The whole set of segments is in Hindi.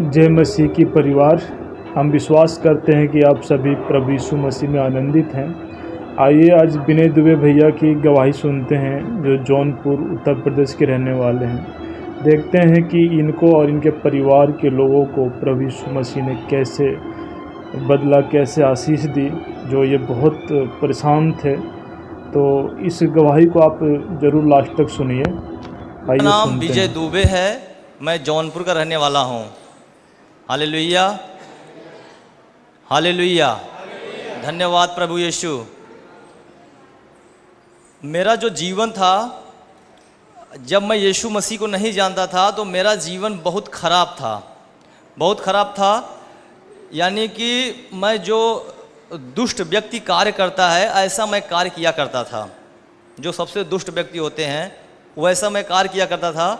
जय मसीह की परिवार। हम विश्वास करते हैं कि आप सभी प्रभु यीशु मसीह में आनंदित हैं। आइए आज विनय दुबे भैया की गवाही सुनते हैं, जो जौनपुर उत्तर प्रदेश के रहने वाले हैं। देखते हैं कि इनको और इनके परिवार के लोगों को प्रभु यीशु मसीह ने कैसे बदला, कैसे आशीष दी, जो ये बहुत परेशान थे। तो इस गवाही को आप ज़रूर लास्ट तक सुनिए। आइए नाम सुनते विजय हैं। दुबे है। मैं जौनपुर का रहने वाला हूँ। हालेलुया, हालेलुया, धन्यवाद प्रभु यीशु। मेरा जो जीवन था, जब मैं यीशु मसीह को नहीं जानता था तो मेरा जीवन बहुत खराब था, बहुत खराब था। यानी कि मैं जो दुष्ट व्यक्ति कार्य करता है ऐसा मैं कार्य किया करता था। जो सबसे दुष्ट व्यक्ति होते हैं वैसा मैं कार्य किया करता था।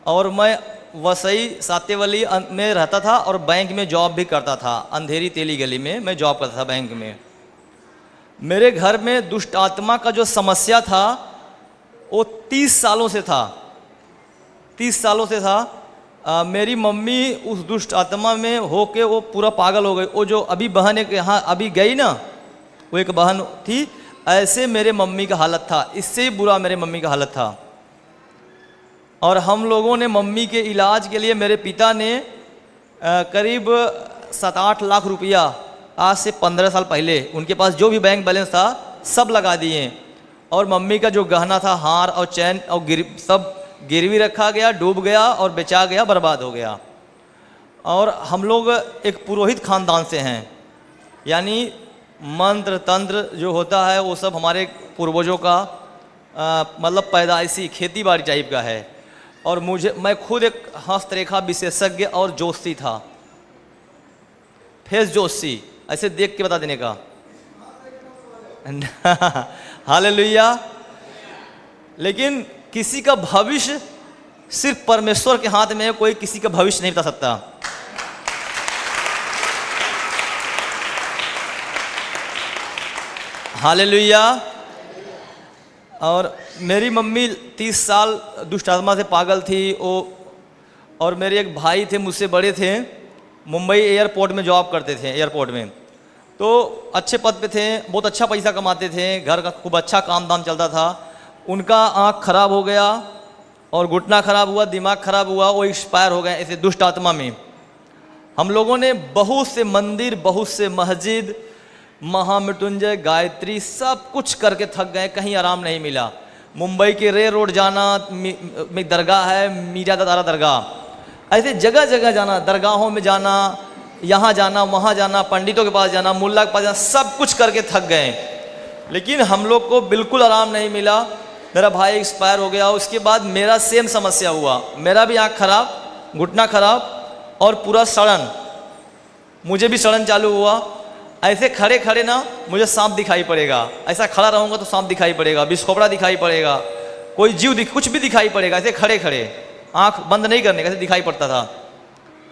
और मैं वसई सातेवली में रहता था और बैंक में जॉब भी करता था। अंधेरी तेली गली में मैं जॉब करता था बैंक में। मेरे घर में दुष्ट आत्मा का जो समस्या था वो 30 सालों से था, 30 सालों से था। मेरी मम्मी उस दुष्ट आत्मा में होके वो पूरा पागल हो गई। वो जो अभी बहन एक यहाँ अभी गई ना, वो एक बहन थी, ऐसे मेरे मम्मी का हालत था, इससे ही बुरा मेरे मम्मी का हालत था। और हम लोगों ने मम्मी के इलाज के लिए, मेरे पिता ने करीब 7-8 लाख रुपया आज से 15 साल पहले उनके पास जो भी बैंक बैलेंस था सब लगा दिए। और मम्मी का जो गहना था, हार और चैन और सब गिरवी रखा गया, डूब गया और बेचा गया, बर्बाद हो गया। और हम लोग एक पुरोहित खानदान से हैं, यानी मंत्र तंत्र जो होता है वो सब हमारे पूर्वजों का मतलब पैदाइशी खेती बाड़ी टाइप का है। और मैं खुद एक हस्तरेखा विशेषज्ञ और जोशी था, फेस जोशी, ऐसे देख के बता देने का। हालेलुया। लेकिन किसी का भविष्य सिर्फ परमेश्वर के हाथ में है, कोई किसी का भविष्य नहीं बता सकता। हालेलुया। और मेरी मम्मी 30 साल दुष्ट आत्मा से पागल थी वो। और मेरे एक भाई थे, मुझसे बड़े थे, मुंबई एयरपोर्ट में जॉब करते थे, एयरपोर्ट में। तो अच्छे पद पे थे, बहुत अच्छा पैसा कमाते थे, घर का खूब अच्छा काम धाम चलता था। उनका आँख खराब हो गया और घुटना खराब हुआ, दिमाग खराब हुआ, वो एक्सपायर हो गए ऐसे दुष्ट आत्मा में। हम लोगों ने बहुत से मंदिर, बहुत से मस्जिद, महामृत्युंजय, गायत्री, सब कुछ करके थक गए, कहीं आराम नहीं मिला। मुंबई के रे रोड जाना, में दरगाह है, मीरा दादा दरगाह, ऐसे जगह जगह जाना, दरगाहों में जाना, यहाँ जाना, वहाँ जाना, पंडितों के पास जाना, मुल्ला के पास जाना, सब कुछ करके थक गए। लेकिन हम लोग को बिल्कुल आराम नहीं मिला। मेरा भाई एक्सपायर हो गया। उसके बाद मेरा सेम समस्या हुआ, मेरा भी आँख खराब, घुटना खराब और पूरा सड़न, मुझे भी सड़न चालू हुआ। ऐसे खड़े खड़े ना मुझे सांप दिखाई पड़ेगा, ऐसा खड़ा रहूँगा तो सांप दिखाई पड़ेगा, बिस्कोपड़ा दिखाई पड़ेगा, कोई जीव कुछ भी दिखाई पड़ेगा। ऐसे खड़े खड़े आँख बंद नहीं करने का, ऐसे दिखाई पड़ता था।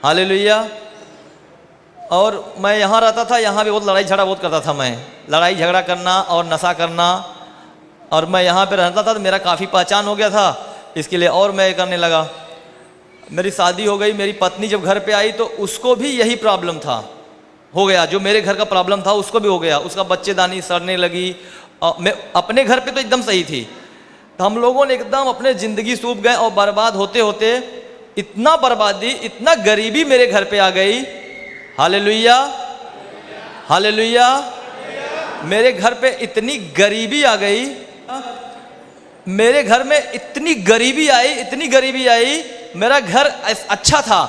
हालेलुया। और मैं यहाँ रहता था, यहाँ भी बहुत लड़ाई झगड़ा बहुत करता था मैं, लड़ाई झगड़ा करना और नशा करना। और मैं यहाँ पे रहता था तो मेरा काफ़ी पहचान हो गया था, इसके लिए और मैं करने लगा। मेरी शादी हो गई, मेरी पत्नी जब घर पे आई तो उसको भी यही प्रॉब्लम था, हो गया। जो मेरे घर का प्रॉब्लम था उसको भी हो गया, उसका बच्चेदानी सड़ने लगी। मैं अपने घर पे तो एकदम सही थी। तो हम लोगों ने एकदम अपने ज़िंदगी सूप गए और बर्बाद होते होते इतना बर्बादी, इतना गरीबी मेरे घर पे आ गई। Hallelujah, hallelujah. मेरे घर पे इतनी गरीबी आ गई, मेरे घर में इतनी गरीबी आई, इतनी गरीबी आई। मेरा घर अच्छा था।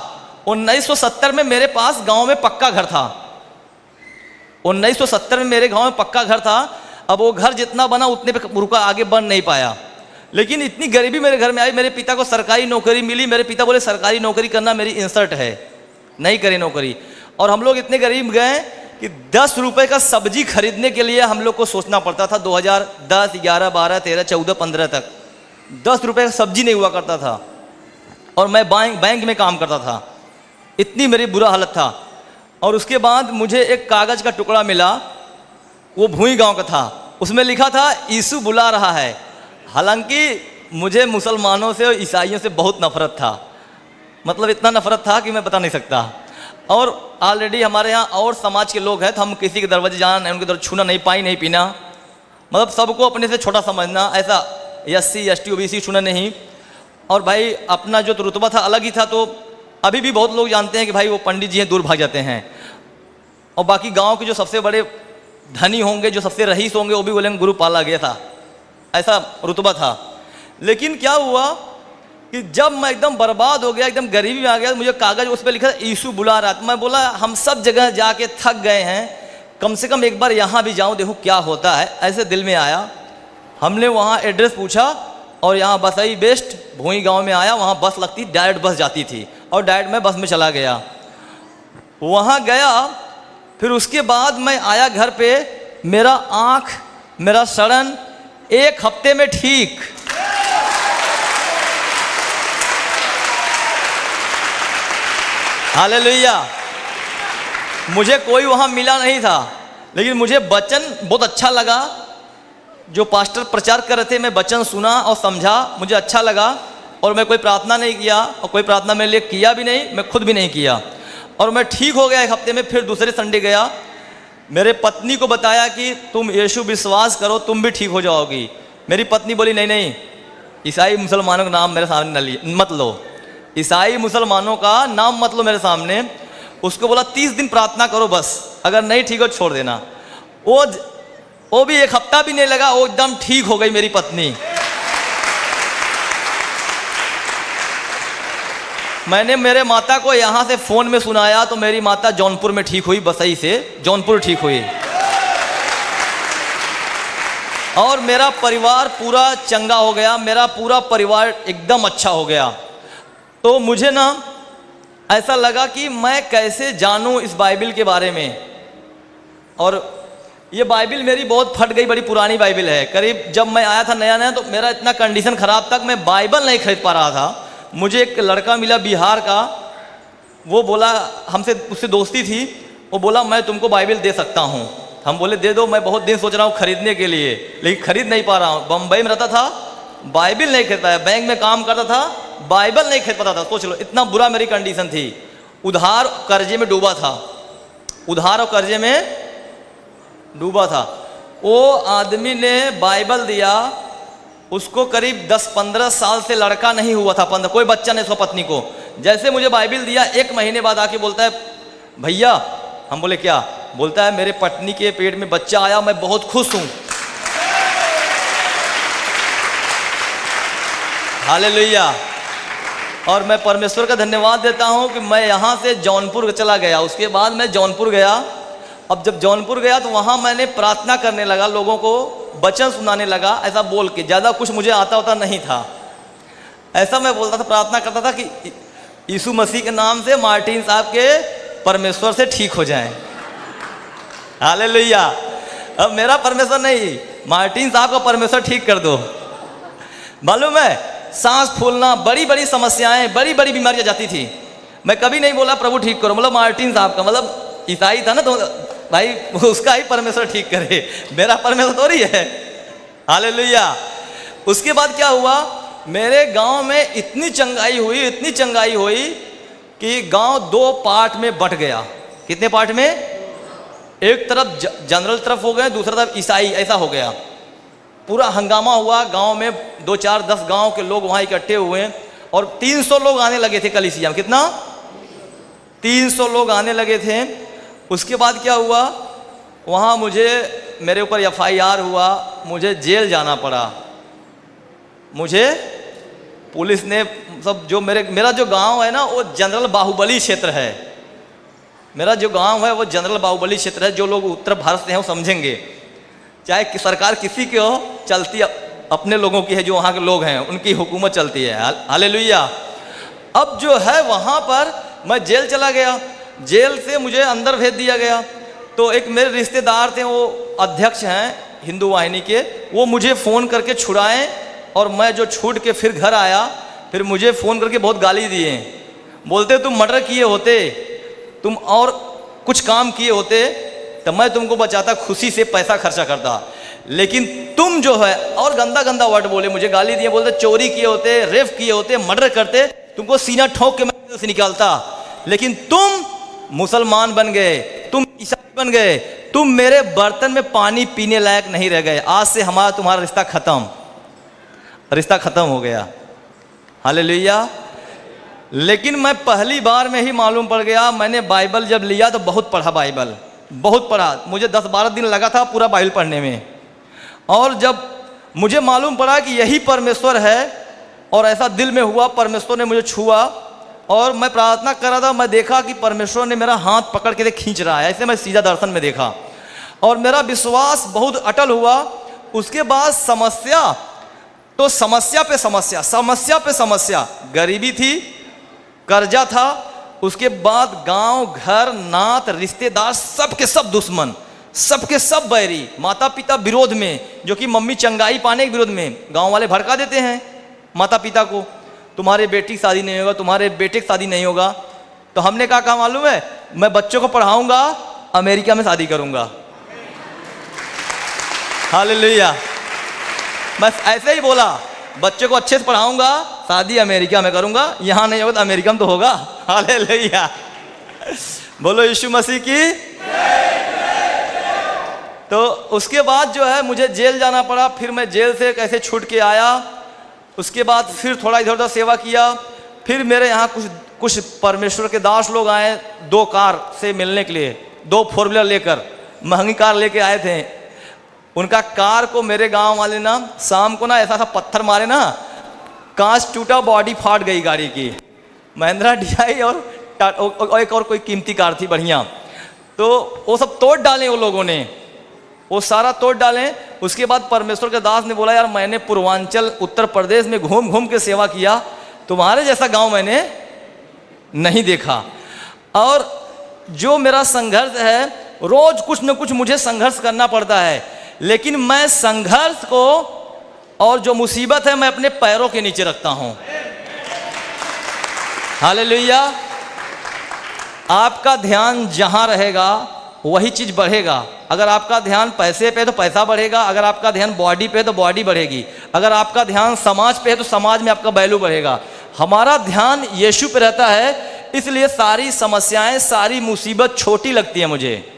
1970 में मेरे पास गांव में पक्का घर था, 1970 में मेरे गांव में पक्का घर था। अब वो घर जितना बना उतने पे रुका, आगे बन नहीं पाया। लेकिन इतनी गरीबी मेरे घर में आई। मेरे पिता को सरकारी नौकरी मिली। मेरे पिता बोले सरकारी नौकरी करना मेरी इंसल्ट है, नहीं करे नौकरी। और हम लोग इतने गरीब गए कि 10 रुपए का सब्जी खरीदने के लिए हम लोग को सोचना पड़ता था। 2010, 11, 12, 13, 14, 15 तक 10 रुपए का सब्जी नहीं हुआ करता था। और मैं बैंक में काम करता था, इतनी मेरी बुरा हालत था। और उसके बाद मुझे एक कागज़ का टुकड़ा मिला, वो भूई गांव का था। उसमें लिखा था यीशु बुला रहा है। हालांकि मुझे मुसलमानों से और ईसाइयों से बहुत नफरत था, मतलब इतना नफरत था कि मैं बता नहीं सकता। और ऑलरेडी हमारे यहाँ और समाज के लोग हैं तो हम किसी के दरवाजे जाना नहीं, उनके दर छूना नहीं, पानी नहीं पीना, मतलब सबको अपने से छोटा समझना, ऐसा SC ST OBC छूना नहीं। और भाई अपना जो रुतबा था अलग ही था। तो अभी भी बहुत लोग जानते हैं कि भाई वो पंडित जी हैं, दूर भाग जाते हैं। और बाकी गांव के जो सबसे बड़े धनी होंगे, जो सबसे रईस होंगे, वो भी बोलेंगे गुरु पाला गया था, ऐसा रुतबा था। लेकिन क्या हुआ कि जब मैं एकदम बर्बाद हो गया, एकदम गरीबी में आ गया, मुझे कागज उस पर लिखा था यीशु बुला रहा। तो मैं बोला हम सब जगह जाके थक गए हैं, कम से कम एक बार यहाँ भी जाऊँ, देखो क्या होता है। ऐसे दिल में आया। हमने वहाँ एड्रेस पूछा और यहाँ बसई बेस्ट भोई गांव में आया। वहाँ बस लगती, डायरेक्ट बस जाती थी और डायरेक्ट मैं बस में चला गया। वहाँ गया, फिर उसके बाद मैं आया घर पे। मेरा आँख, मेरा सड़न 1 हफ्ते में ठीक। हालेलुया। मुझे कोई वहाँ मिला नहीं था, लेकिन मुझे वचन बहुत अच्छा लगा। जो पास्टर प्रचार कर रहे थे, मैं वचन सुना और समझा, मुझे अच्छा लगा। और मैं कोई प्रार्थना नहीं किया और कोई प्रार्थना मेरे लिए किया भी नहीं, मैं खुद भी नहीं किया। और मैं ठीक हो गया 1 हफ्ते में। फिर दूसरे संडे गया, मेरे पत्नी को बताया कि तुम यीशु विश्वास करो, तुम भी ठीक हो जाओगी। मेरी पत्नी बोली नहीं नहीं, ईसाई मुसलमानों का नाम मेरे सामने मत लो, ईसाई मुसलमानों का नाम मत लो मेरे सामने। उसको बोला 30 दिन प्रार्थना करो बस, अगर नहीं ठीक हो छोड़ देना। वो भी 1 हफ्ता भी नहीं लगा, वो एकदम ठीक हो गई मेरी पत्नी। मैंने मेरे माता को यहाँ से फ़ोन में सुनाया तो मेरी माता जौनपुर में ठीक हुई, बसई से जौनपुर ठीक हुई। और मेरा परिवार पूरा चंगा हो गया, मेरा पूरा परिवार एकदम अच्छा हो गया। तो मुझे ना ऐसा लगा कि मैं कैसे जानूं इस बाइबिल के बारे में। और ये बाइबिल मेरी बहुत फट गई, बड़ी पुरानी बाइबिल है। करीब जब मैं आया था नया नया, तो मेरा इतना कंडीशन ख़राब था कि मैं बाइबल नहीं खरीद पा रहा था। मुझे एक लड़का मिला बिहार का, वो बोला, हमसे उससे दोस्ती थी, वो बोला मैं तुमको बाइबिल दे सकता हूँ। हम बोले दे दो, मैं बहुत दिन सोच रहा हूँ खरीदने के लिए, लेकिन खरीद नहीं पा रहा हूँ। बम्बई में रहता था, बाइबिल नहीं खरीद पाया, बैंक में काम करता था, बाइबल नहीं खरीद पाता था। सोच लो इतना बुरा मेरी कंडीशन थी। उधार कर्जे में डूबा था, उधार और कर्जे में डूबा था। वो आदमी ने बाइबल दिया, उसको करीब 10-15 साल से लड़का नहीं हुआ था, 15 कोई बच्चा नहीं, उसका पत्नी को। जैसे मुझे बाइबिल दिया, 1 महीने बाद आके बोलता है भैया। हम बोले क्या? बोलता है मेरे पत्नी के पेट में बच्चा आया, मैं बहुत खुश हूँ। हालेलुया। और मैं परमेश्वर का धन्यवाद देता हूँ कि मैं यहाँ से जौनपुर चला गया। उसके बाद मैं जौनपुर गया। अब जब जौनपुर गया तो वहाँ मैंने प्रार्थना करने लगा, लोगों को वचन सुनाने लगा, ऐसा बोल के। ज़्यादा कुछ मुझे आता होता नहीं था, ऐसा मैं बोलता था, प्रार्थना करता था कि यीशु मसीह के नाम से मार्टिन साहब के परमेश्वर से ठीक हो जाएं। हालेलुया। अब मेरा परमेश्वर नहीं, मार्टिन साहब का परमेश्वर ठीक कर दो। मालूम है, सांस फूलना, बड़ी बड़ी समस्याएं, बड़ी बड़ी बीमारियां जाती थी। मैं कभी नहीं बोला प्रभु ठीक करो, मतलब मार्टिन साहब का, मतलब ईसाई था ना, तो भाई उसका ही परमेश्वर ठीक करे, मेरा परमेश्वर थोड़ी है। हालेलुया। उसके बाद क्या हुआ, मेरे गांव में इतनी चंगाई हुई, इतनी चंगाई हुई कि गांव 2 पार्ट में बट गया। कितने पार्ट में? एक तरफ जनरल तरफ हो गए, दूसरा तरफ ईसाई, ऐसा हो गया। पूरा हंगामा हुआ गांव में, 2, 4, 10 गांव के लोग वहाँ इकट्ठे हुए और 300 लोग आने लगे थे कलीसिया में। कितना? 300 लोग आने लगे थे। उसके बाद क्या हुआ, वहाँ मेरे ऊपर FIR हुआ, मुझे जेल जाना पड़ा। मुझे पुलिस ने सब, जो मेरा जो गांव है ना, वो जनरल बाहुबली क्षेत्र है। मेरा जो गांव है वो जनरल बाहुबली क्षेत्र है। जो लोग उत्तर भारत से हैं वो समझेंगे। चाहे सरकार किसी की हो, चलती अपने लोगों की है, जो वहाँ के लोग हैं उनकी हुकूमत चलती है। हालेलुया। अब जो है वहाँ पर मैं जेल चला गया, जेल से मुझे अंदर भेज दिया गया। तो एक मेरे रिश्तेदार थे, वो अध्यक्ष हैं हिंदू वाहिनी के, वो मुझे फ़ोन करके छुड़ाएं। और मैं जो छूट के फिर घर आया, फिर मुझे फ़ोन करके बहुत गाली दिए। बोलते तुम मर्डर किए होते, तुम और कुछ काम किए होते तो मैं तुमको बचाता, खुशी से पैसा खर्चा करता। लेकिन तुम जो है, और गंदा गंदा वर्ड बोले, मुझे गाली दिए। बोलते चोरी किए होते, रेप किए होते, मर्डर करते, तुमको सीना ठोक के मैं में से निकालता, लेकिन तुम मुसलमान बन गए, तुम ईसाई बन गए, तुम मेरे बर्तन में पानी पीने लायक नहीं रह गए। आज से हमारा तुम्हारा रिश्ता खत्म हो गया। हालेलुया। लेकिन मैं पहली बार में ही मालूम पड़ गया, मैंने बाइबल जब लिया तो बहुत पढ़ा, बाइबल बहुत पढ़ा, मुझे 10-12 दिन लगा था पूरा बाइबल पढ़ने में। और जब मुझे मालूम पड़ा कि यही परमेश्वर है, और ऐसा दिल में हुआ, परमेश्वर ने मुझे छुआ और मैं प्रार्थना कर रहा था, मैं देखा कि परमेश्वर ने मेरा हाथ पकड़ के खींच रहा है, ऐसे मैं सीधा दर्शन में देखा और मेरा विश्वास बहुत अटल हुआ। उसके बाद समस्या तो समस्या पे समस्या, समस्या पे समस्या, गरीबी थी, कर्जा था, उसके बाद गांव घर नात रिश्तेदार सबके सब दुश्मन, सबके सब बैरी, माता पिता विरोध में, जो कि मम्मी चंगाई पाने के विरोध में। गांव वाले भड़का देते हैं माता पिता को, तुम्हारे बेटी की शादी नहीं होगा, तुम्हारे बेटे की शादी नहीं होगा। तो हमने कहा मालूम है, मैं बच्चों को पढ़ाऊंगा, अमेरिका में शादी करूंगा। हालेलुया। बस ऐसे ही बोला, बच्चों को अच्छे से पढ़ाऊंगा, शादी अमेरिका में करूंगा, यहाँ नहीं होगा तो अमेरिका में तो होगा। हालेलुया। बोलो यीशु मसीह की। तो उसके बाद जो है मुझे जेल जाना पड़ा, फिर मैं जेल से कैसे छूट के आया। उसके बाद फिर थोड़ा इधर उधर सेवा किया। फिर मेरे यहाँ कुछ परमेश्वर के दास लोग आए 2 कार से मिलने के लिए, 2 4 व्हीलर लेकर, महंगी कार लेके आए थे। उनका कार को मेरे गांव वाले ना शाम को ना ऐसा पत्थर मारे ना, कांच टूटा, बॉडी फाट गई गाड़ी की। महिंद्रा DI और एक और कोई कीमती कार थी बढ़िया, तो वो सब तोड़ डाले वो लोगों ने, वो सारा तोड़ डालें। उसके बाद परमेश्वर के दास ने बोला, यार मैंने पूर्वांचल उत्तर प्रदेश में घूम घूम के सेवा किया, तुम्हारे जैसा गांव मैंने नहीं देखा। और जो मेरा संघर्ष है, रोज कुछ न कुछ मुझे संघर्ष करना पड़ता है, लेकिन मैं संघर्ष को और जो मुसीबत है मैं अपने पैरों के नीचे रखता हूं। हालेलुया। आपका ध्यान जहां रहेगा वही चीज बढ़ेगा। अगर आपका ध्यान पैसे पे तो पैसा बढ़ेगा, अगर आपका ध्यान बॉडी पे तो बॉडी बढ़ेगी, अगर आपका ध्यान समाज पे है तो समाज में आपका वैल्यू बढ़ेगा। हमारा ध्यान यीशु पे रहता है, इसलिए सारी समस्याएं, सारी मुसीबत छोटी लगती है मुझे।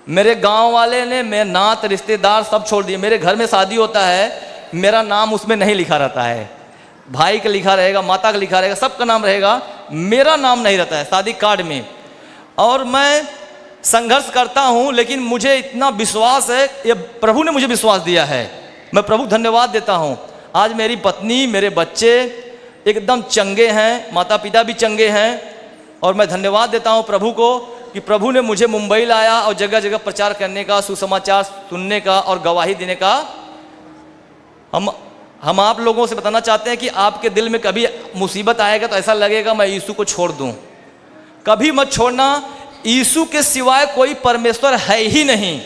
मेरे गांव वाले ने, मैं नात रिश्तेदार सब छोड़ दिए। मेरे घर में शादी होता है, मेरा नाम उसमें नहीं लिखा रहता है, भाई का लिखा रहेगा, माता का लिखा रहेगा, सबका नाम रहेगा, मेरा नाम नहीं रहता है शादी कार्ड में। और मैं संघर्ष करता हूं, लेकिन मुझे इतना विश्वास है, ये प्रभु ने मुझे विश्वास दिया है, मैं प्रभु धन्यवाद देता हूं। आज मेरी पत्नी, मेरे बच्चे एकदम चंगे हैं, माता पिता भी चंगे हैं, और मैं धन्यवाद देता हूं प्रभु को कि प्रभु ने मुझे मुंबई लाया और जगह जगह प्रचार करने का, सुसमाचार सुनने का और गवाही देने का। हम आप लोगों से बताना चाहते हैं कि आपके दिल में कभी मुसीबत आएगा तो ऐसा लगेगा मैं यीशु को छोड़ दूं, कभी मत छोड़ना। यीशु के सिवाय कोई परमेश्वर है ही नहीं।